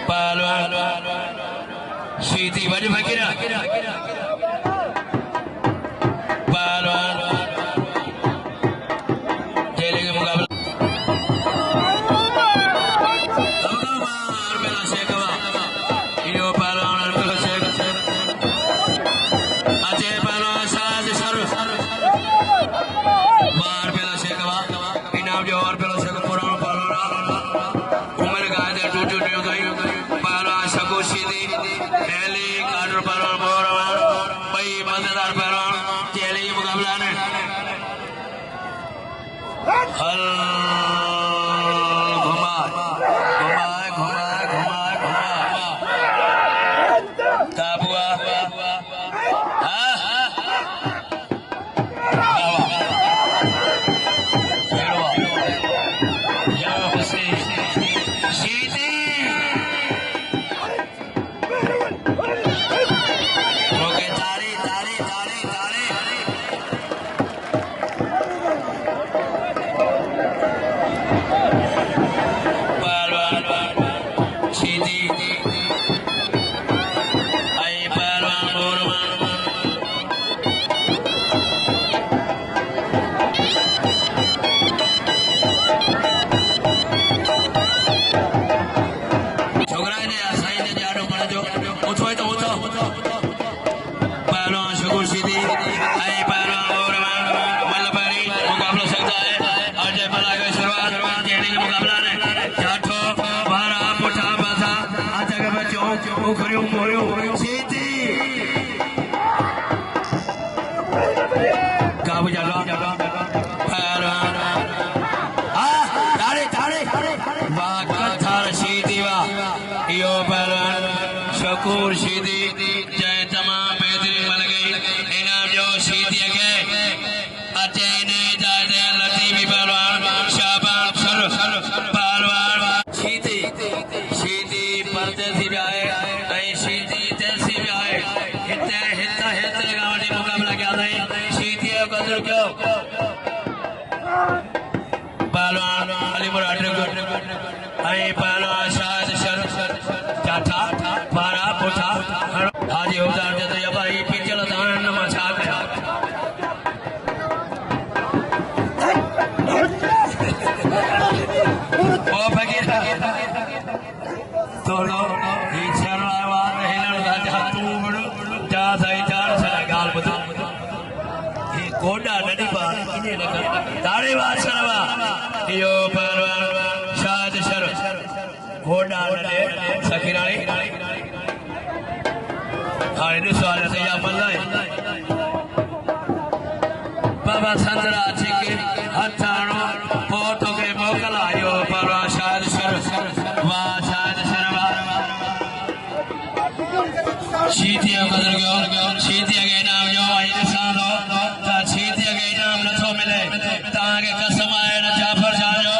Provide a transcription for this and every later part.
पहलवान सीधी बड़ी फकीरा पहलवान खेले के मुकाबला हल घुमाए घुमाए घुमाए घुमाए घुमाए काबुआ शकूर सीधी जय तमाम बेहतरीन बन गई इनाम जो सीधी के अजय ने जादे लतीफी पहलवान शाबान सर पहलवान सीधी सीधी परदेसी भी आए नहीं सीधी देसी भी आए हिते हिता हिते लगावनी मुकाबला क्या नहीं सीधी कदर क्यों पहलवान अली मुराद आई पहलवान शायद सर चाटा पारा पुठा हाजी होदार जते या भाई पिचल दान नमा छा कया ओ फकीर तोलो ई छरला वार हिलण दा जा तू जा सही चार सरा गाल बता ई कोडा नडी बार इने लगा दाड़े वार सरवा यो परवान शाद शर कोडा नडे सखीराणी हाँ इन सवाल से या बल्लाई बाबा संतरा छिके हथाणो फोटो के मोकला यो परवा शाद शर वा शाद शरवा सीतिया बदल गयो सीतिया के नाम जो आई सालो ता सीतिया के नाम न तो मिले ताके कसम आए न जाफर जानो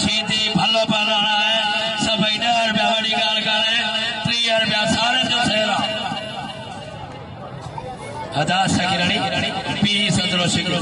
सीती भलो बनाना है सब इधर बेवड़ी गाल करे 3 रुपया सारे जो सेरा अदा सगिरणी पी सदरो शिकरो